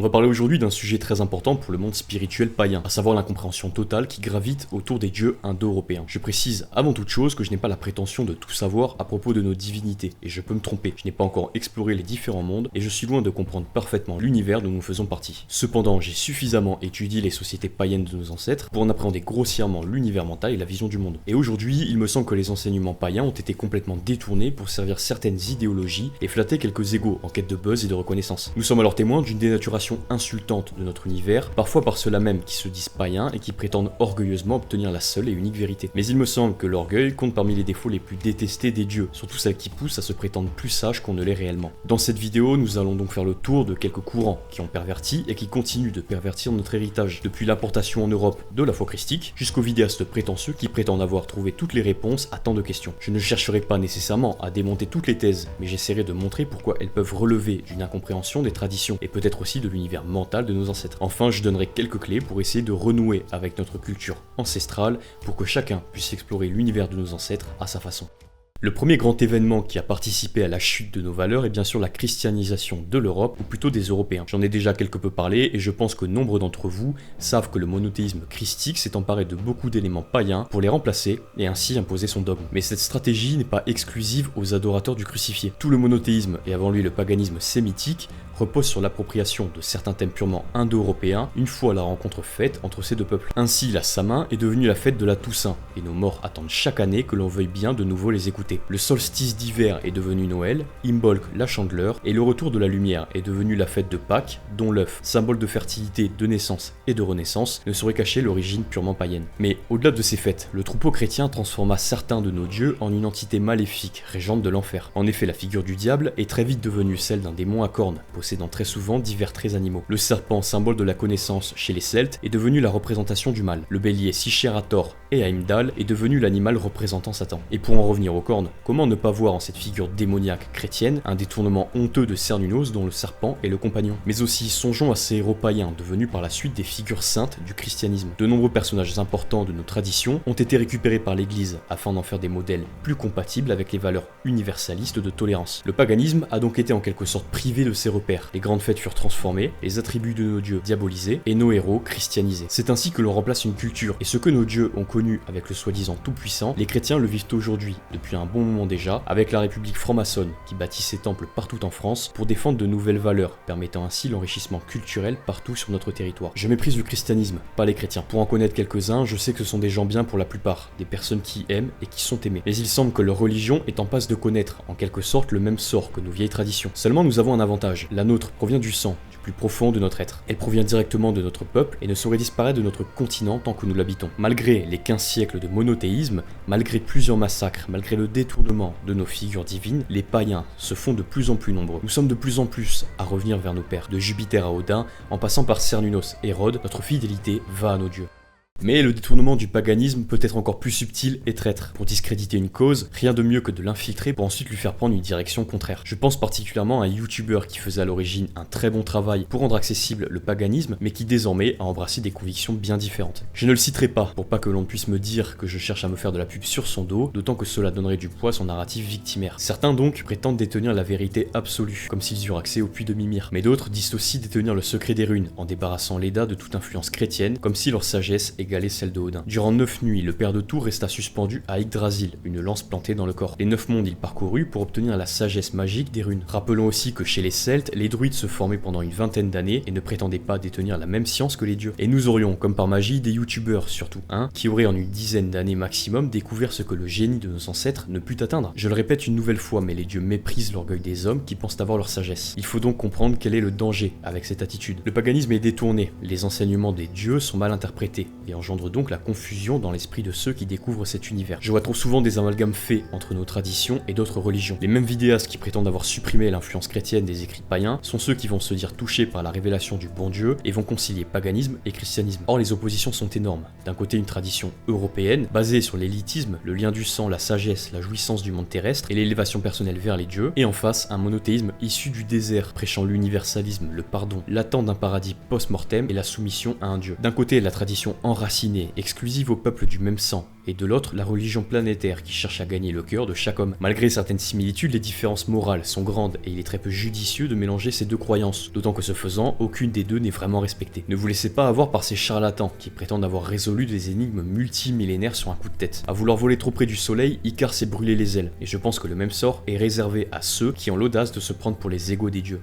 On va parler aujourd'hui d'un sujet très important pour le monde spirituel païen, à savoir l'incompréhension totale qui gravite autour des dieux indo-européens. Je précise avant toute chose que je n'ai pas la prétention de tout savoir à propos de nos divinités, et je peux me tromper, je n'ai pas encore exploré les différents mondes, et je suis loin de comprendre parfaitement l'univers dont nous faisons partie. Cependant, j'ai suffisamment étudié les sociétés païennes de nos ancêtres pour en appréhender grossièrement l'univers mental et la vision du monde. Et aujourd'hui, il me semble que les enseignements païens ont été complètement détournés pour servir certaines idéologies et flatter quelques égos en quête de buzz et de reconnaissance. Nous sommes alors témoins d'une dénaturation insultante de notre univers, parfois par ceux-là même qui se disent païens et qui prétendent orgueilleusement obtenir la seule et unique vérité. Mais il me semble que l'orgueil compte parmi les défauts les plus détestés des dieux, surtout celles qui poussent à se prétendre plus sages qu'on ne l'est réellement. Dans cette vidéo, nous allons donc faire le tour de quelques courants qui ont perverti et qui continuent de pervertir notre héritage, depuis l'importation en Europe de la foi christique, jusqu'aux vidéastes prétentieux qui prétendent avoir trouvé toutes les réponses à tant de questions. Je ne chercherai pas nécessairement à démonter toutes les thèses, mais j'essaierai de montrer pourquoi elles peuvent relever d'une incompréhension des traditions, et peut-être aussi de l'univers mental de nos ancêtres. Enfin, je donnerai quelques clés pour essayer de renouer avec notre culture ancestrale, pour que chacun puisse explorer l'univers de nos ancêtres à sa façon. Le premier grand événement qui a participé à la chute de nos valeurs est bien sûr la christianisation de l'Europe, ou plutôt des Européens. J'en ai déjà quelque peu parlé, et je pense que nombre d'entre vous savent que le monothéisme christique s'est emparé de beaucoup d'éléments païens pour les remplacer, et ainsi imposer son dogme. Mais cette stratégie n'est pas exclusive aux adorateurs du crucifié. Tout le monothéisme, et avant lui le paganisme sémitique, repose sur l'appropriation de certains thèmes purement indo-européens une fois la rencontre faite entre ces deux peuples. Ainsi, la Samin est devenue la fête de la Toussaint, et nos morts attendent chaque année que l'on veuille bien de nouveau les écouter. Le solstice d'hiver est devenu Noël, Imbolc la Chandeleur, et le retour de la lumière est devenu la fête de Pâques, dont l'œuf, symbole de fertilité, de naissance et de renaissance, ne saurait cacher l'origine purement païenne. Mais au-delà de ces fêtes, le troupeau chrétien transforma certains de nos dieux en une entité maléfique, régente de l'enfer. En effet, la figure du diable est très vite devenue celle d'un démon à cornes, possédant très souvent divers traits animaux. Le serpent, symbole de la connaissance chez les Celtes, est devenu la représentation du mal. Le bélier, si cher à Thor et à Heimdall, est devenu l'animal représentant Satan. Et pour en revenir aux cornes, comment ne pas voir en cette figure démoniaque chrétienne un détournement honteux de Cernunnos dont le serpent est le compagnon. Mais aussi, songeons à ces héros païens devenus par la suite des figures saintes du christianisme. De nombreux personnages importants de nos traditions ont été récupérés par l'église afin d'en faire des modèles plus compatibles avec les valeurs universalistes de tolérance. Le paganisme a donc été en quelque sorte privé de ses repères. Les grandes fêtes furent transformées, les attributs de nos dieux diabolisés et nos héros christianisés. C'est ainsi que l'on remplace une culture, et ce que nos dieux ont connu avec le soi-disant tout-puissant, les chrétiens le vivent aujourd'hui, depuis un bon moment déjà, avec la République franc-maçonne qui bâtit ses temples partout en France pour défendre de nouvelles valeurs, permettant ainsi l'enrichissement culturel partout sur notre territoire. Je méprise le christianisme, pas les chrétiens. Pour en connaître quelques-uns, je sais que ce sont des gens bien pour la plupart, des personnes qui aiment et qui sont aimées. Mais il semble que leur religion est en passe de connaître, en quelque sorte, le même sort que nos vieilles traditions. Seulement nous avons un avantage, la nôtre provient du sang, du plus profond de notre être. Elle provient directement de notre peuple et ne saurait disparaître de notre continent tant que nous l'habitons. Malgré les 15 siècles de monothéisme, malgré plusieurs massacres, malgré le détournement de nos figures divines, les païens se font de plus en plus nombreux. Nous sommes de plus en plus à revenir vers nos pères, de Jupiter à Odin, en passant par Cernunnos et Hérode, notre fidélité va à nos dieux. Mais le détournement du paganisme peut être encore plus subtil et traître. Pour discréditer une cause, rien de mieux que de l'infiltrer pour ensuite lui faire prendre une direction contraire. Je pense particulièrement à un youtubeur qui faisait à l'origine un très bon travail pour rendre accessible le paganisme, mais qui désormais a embrassé des convictions bien différentes. Je ne le citerai pas, pour pas que l'on puisse me dire que je cherche à me faire de la pub sur son dos, d'autant que cela donnerait du poids à son narratif victimaire. Certains donc prétendent détenir la vérité absolue, comme s'ils eurent accès au puits de Mimir. Mais d'autres disent aussi détenir le secret des runes, en débarrassant l'Edda de toute influence chrétienne, comme si leur sagesse égalait celle de Odin. Durant 9 nuits, le père de Tours resta suspendu à Yggdrasil, une lance plantée dans le corps. Les 9 mondes il parcourut pour obtenir la sagesse magique des runes. Rappelons aussi que chez les Celtes, les druides se formaient pendant une vingtaine d'années et ne prétendaient pas détenir la même science que les dieux. Et nous aurions, comme par magie, des youtubeurs surtout, qui auraient en une dizaine d'années maximum découvert ce que le génie de nos ancêtres ne put atteindre. Je le répète une nouvelle fois, mais les dieux méprisent l'orgueil des hommes qui pensent avoir leur sagesse. Il faut donc comprendre quel est le danger avec cette attitude. Le paganisme est détourné, les enseignements des dieux sont mal interprétés et engendrent donc la confusion dans l'esprit de ceux qui découvrent cet univers. Je vois trop souvent des amalgames faits entre nos traditions et d'autres religions. Les mêmes vidéastes qui prétendent avoir supprimé l'influence chrétienne des écrits païens sont ceux qui vont se dire touchés par la révélation du bon Dieu et vont concilier paganisme et christianisme. Or les oppositions sont énormes. D'un côté une tradition européenne basée sur l'élitisme, le lien du sang, la sagesse, la jouissance du monde terrestre et l'élévation personnelle vers les dieux, et en face un monothéisme issu du désert prêchant l'universalisme, le pardon, l'attente d'un paradis post-mortem et la soumission à un dieu. D'un côté la tradition enracinée déracinée, exclusive aux peuples du même sang, et de l'autre la religion planétaire qui cherche à gagner le cœur de chaque homme. Malgré certaines similitudes, les différences morales sont grandes et il est très peu judicieux de mélanger ces deux croyances, d'autant que ce faisant, aucune des deux n'est vraiment respectée. Ne vous laissez pas avoir par ces charlatans qui prétendent avoir résolu des énigmes multimillénaires sur un coup de tête. À vouloir voler trop près du soleil, Icare s'est brûlé les ailes, et je pense que le même sort est réservé à ceux qui ont l'audace de se prendre pour les égaux des dieux.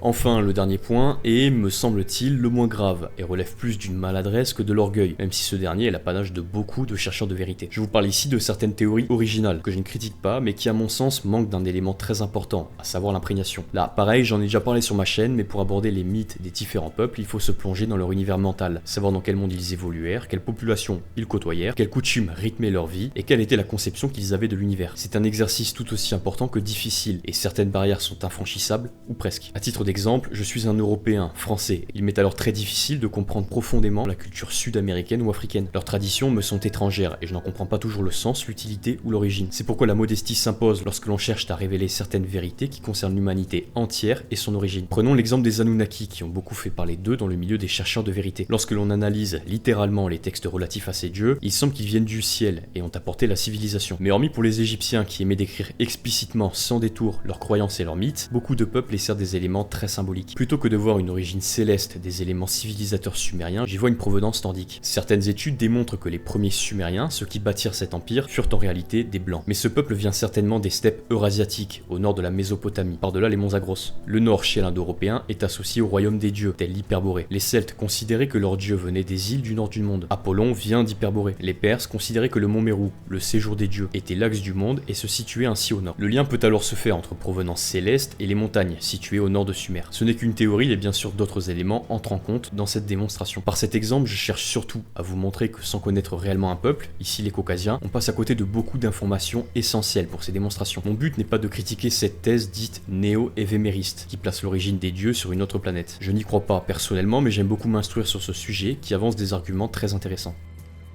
Enfin, le dernier point est, me semble-t-il, le moins grave, et relève plus d'une maladresse que de l'orgueil, même si ce dernier est l'apanage de beaucoup de chercheurs de vérité. Je vous parle ici de certaines théories originales, que je ne critique pas, mais qui à mon sens manquent d'un élément très important, à savoir l'imprégnation. Là, pareil, j'en ai déjà parlé sur ma chaîne, mais pour aborder les mythes des différents peuples, il faut se plonger dans leur univers mental, savoir dans quel monde ils évoluèrent, quelle population ils côtoyèrent, quelles coutumes rythmaient leur vie, et quelle était la conception qu'ils avaient de l'univers. C'est un exercice tout aussi important que difficile, et certaines barrières sont infranchissables, ou presque. À titre d'exemple, je suis un Européen, français. Il m'est alors très difficile de comprendre profondément la culture sud-américaine ou africaine. Leurs traditions me sont étrangères et je n'en comprends pas toujours le sens, l'utilité ou l'origine. C'est pourquoi la modestie s'impose lorsque l'on cherche à révéler certaines vérités qui concernent l'humanité entière et son origine. Prenons l'exemple des Anunnaki qui ont beaucoup fait parler d'eux dans le milieu des chercheurs de vérité. Lorsque l'on analyse littéralement les textes relatifs à ces dieux, il semble qu'ils viennent du ciel et ont apporté la civilisation. Mais hormis pour les Égyptiens qui aimaient décrire explicitement sans détour leurs croyances et leurs mythes, beaucoup de peuples laissèrent des éléments très symboliques. Plutôt que de voir une origine céleste des éléments civilisateurs sumériens, j'y vois une provenance nordique. Certaines études démontrent que les premiers Sumériens, ceux qui bâtirent cet empire, furent en réalité des Blancs. Mais ce peuple vient certainement des steppes eurasiatiques, au nord de la Mésopotamie, par-delà les monts Zagros. Le nord, chez l'Indo-Européen, est associé au royaume des dieux, tel l'Hyperborée. Les Celtes considéraient que leurs dieux venaient des îles du nord du monde. Apollon vient d'Hyperborée. Les Perses considéraient que le mont Mérou, le séjour des dieux, était l'axe du monde et se situait ainsi au nord. Le lien peut alors se faire entre provenance céleste et les montagnes, situées au nord de Sumer. Ce n'est qu'une théorie et bien sûr d'autres éléments entrent en compte dans cette démonstration. Par cet exemple, je cherche surtout à vous montrer que sans connaître réellement un peuple, ici les Caucasiens, on passe à côté de beaucoup d'informations essentielles pour ces démonstrations. Mon but n'est pas de critiquer cette thèse dite néo-évémériste, qui place l'origine des dieux sur une autre planète. Je n'y crois pas personnellement, mais j'aime beaucoup m'instruire sur ce sujet qui avance des arguments très intéressants.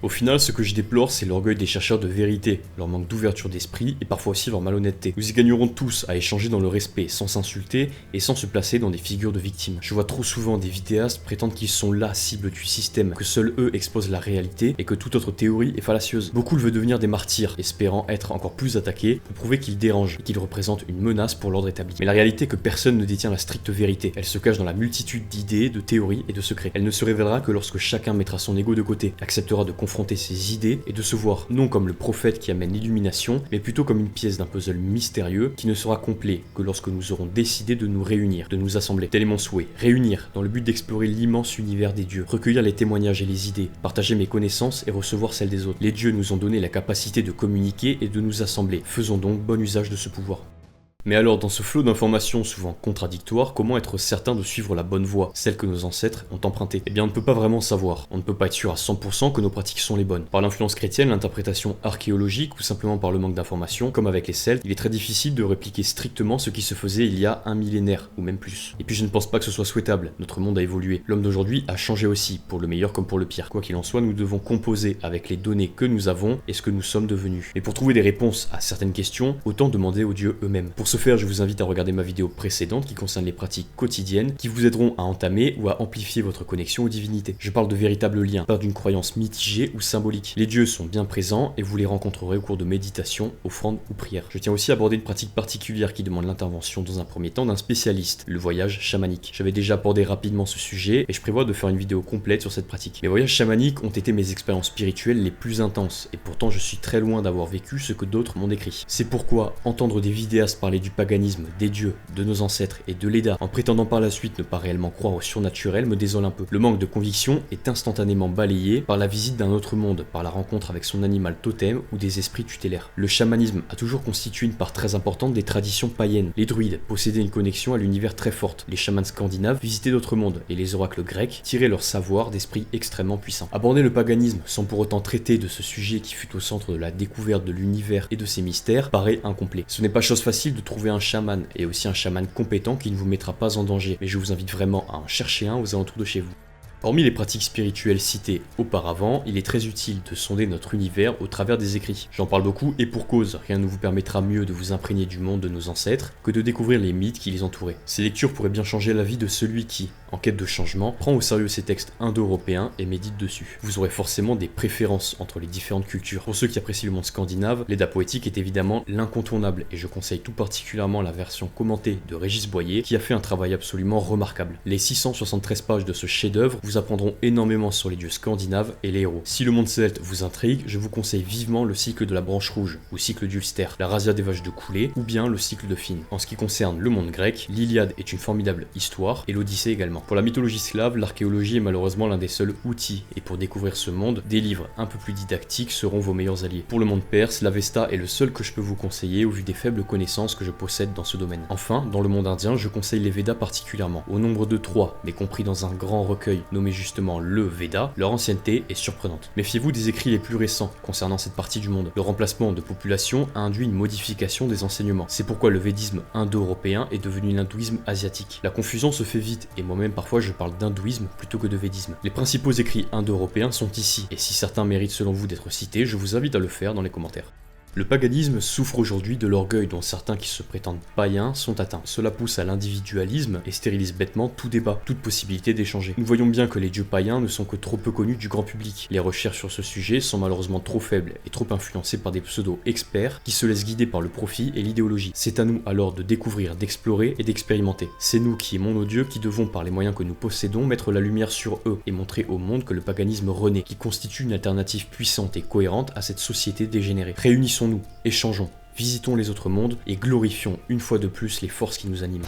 Au final, ce que je déplore, c'est l'orgueil des chercheurs de vérité, leur manque d'ouverture d'esprit et parfois aussi leur malhonnêteté. Nous y gagnerons tous à échanger dans le respect, sans s'insulter et sans se placer dans des figures de victimes. Je vois trop souvent des vidéastes prétendre qu'ils sont la cible du système, que seuls eux exposent la réalité et que toute autre théorie est fallacieuse. Beaucoup veulent devenir des martyrs, espérant être encore plus attaqués pour prouver qu'ils dérangent et qu'ils représentent une menace pour l'ordre établi. Mais la réalité est que personne ne détient la stricte vérité. Elle se cache dans la multitude d'idées, de théories et de secrets. Elle ne se révélera que lorsque chacun mettra son ego de côté, acceptera de confronter ses idées et de se voir non comme le prophète qui amène l'illumination, mais plutôt comme une pièce d'un puzzle mystérieux qui ne sera complet que lorsque nous aurons décidé de nous réunir, de nous assembler. Tel est mon souhait. Réunir dans le but d'explorer l'immense univers des dieux, recueillir les témoignages et les idées, partager mes connaissances et recevoir celles des autres. Les dieux nous ont donné la capacité de communiquer et de nous assembler. Faisons donc bon usage de ce pouvoir. Mais alors, dans ce flot d'informations souvent contradictoires, comment être certain de suivre la bonne voie, celle que nos ancêtres ont empruntée? Eh bien, on ne peut pas vraiment savoir. On ne peut pas être sûr à 100% que nos pratiques sont les bonnes. Par l'influence chrétienne, l'interprétation archéologique ou simplement par le manque d'informations, comme avec les Celtes, il est très difficile de répliquer strictement ce qui se faisait il y a un millénaire, ou même plus. Et puis je ne pense pas que ce soit souhaitable. Notre monde a évolué. L'homme d'aujourd'hui a changé aussi, pour le meilleur comme pour le pire. Quoi qu'il en soit, nous devons composer avec les données que nous avons et ce que nous sommes devenus. Mais pour trouver des réponses à certaines questions, autant demander aux dieux eux-mêmes. Pour ce faire, je vous invite à regarder ma vidéo précédente qui concerne les pratiques quotidiennes qui vous aideront à entamer ou à amplifier votre connexion aux divinités. Je parle de véritables liens, pas d'une croyance mitigée ou symbolique. Les dieux sont bien présents et vous les rencontrerez au cours de méditation, offrandes ou prières. Je tiens aussi à aborder une pratique particulière qui demande l'intervention dans un premier temps d'un spécialiste, le voyage chamanique. J'avais déjà abordé rapidement ce sujet et je prévois de faire une vidéo complète sur cette pratique. Les voyages chamaniques ont été mes expériences spirituelles les plus intenses et pourtant je suis très loin d'avoir vécu ce que d'autres m'ont décrit. C'est pourquoi entendre des vidéastes parler du paganisme, des dieux, de nos ancêtres et de l'Eda, en prétendant par la suite ne pas réellement croire au surnaturel, me désole un peu. Le manque de conviction est instantanément balayé par la visite d'un autre monde, par la rencontre avec son animal totem ou des esprits tutélaires. Le chamanisme a toujours constitué une part très importante des traditions païennes. Les druides possédaient une connexion à l'univers très forte, les chamans scandinaves visitaient d'autres mondes, et les oracles grecs tiraient leur savoir d'esprits extrêmement puissants. Aborder le paganisme sans pour autant traiter de ce sujet qui fut au centre de la découverte de l'univers et de ses mystères paraît incomplet. Ce n'est pas chose facile de trouver un chaman et aussi un chaman compétent qui ne vous mettra pas en danger, mais je vous invite vraiment à en chercher un aux alentours de chez vous. Hormis les pratiques spirituelles citées auparavant, il est très utile de sonder notre univers au travers des écrits. J'en parle beaucoup et pour cause, rien ne vous permettra mieux de vous imprégner du monde de nos ancêtres que de découvrir les mythes qui les entouraient. Ces lectures pourraient bien changer la vie de celui qui, en quête de changement, prend au sérieux ces textes indo-européens et médite dessus. Vous aurez forcément des préférences entre les différentes cultures. Pour ceux qui apprécient le monde scandinave, l'Edda poétique est évidemment l'incontournable et je conseille tout particulièrement la version commentée de Régis Boyer qui a fait un travail absolument remarquable. Les 673 pages de ce chef-d'œuvre vous apprendront énormément sur les dieux scandinaves et les héros. Si le monde celte vous intrigue, je vous conseille vivement le cycle de la branche rouge, ou cycle d'Ulster, la razzia des vaches de coulée, ou bien le cycle de Finn. En ce qui concerne le monde grec, l'Iliade est une formidable histoire, et l'Odyssée également. Pour la mythologie slave, l'archéologie est malheureusement l'un des seuls outils, et pour découvrir ce monde, des livres un peu plus didactiques seront vos meilleurs alliés. Pour le monde perse, l'Avesta est le seul que je peux vous conseiller au vu des faibles connaissances que je possède dans ce domaine. Enfin, dans le monde indien, je conseille les Védas particulièrement. Au nombre de 3, mais compris dans un grand recueil nommé justement le Veda, leur ancienneté est surprenante. Méfiez-vous des écrits les plus récents concernant cette partie du monde. Le remplacement de population a induit une modification des enseignements. C'est pourquoi le védisme indo-européen est devenu l'hindouisme asiatique. La confusion se fait vite, et moi-même parfois je parle d'hindouisme plutôt que de védisme. Les principaux écrits indo-européens sont ici, et si certains méritent selon vous d'être cités, je vous invite à le faire dans les commentaires. Le paganisme souffre aujourd'hui de l'orgueil dont certains qui se prétendent païens sont atteints. Cela pousse à l'individualisme et stérilise bêtement tout débat, toute possibilité d'échanger. Nous voyons bien que les dieux païens ne sont que trop peu connus du grand public. Les recherches sur ce sujet sont malheureusement trop faibles et trop influencées par des pseudo-experts qui se laissent guider par le profit et l'idéologie. C'est à nous alors de découvrir, d'explorer et d'expérimenter. C'est nous qui aimons nos dieux qui devons, par les moyens que nous possédons, mettre la lumière sur eux et montrer au monde que le paganisme renaît, qui constitue une alternative puissante et cohérente à cette société dégénérée. Réunissons-nous, échangeons, visitons les autres mondes et glorifions une fois de plus les forces qui nous animent.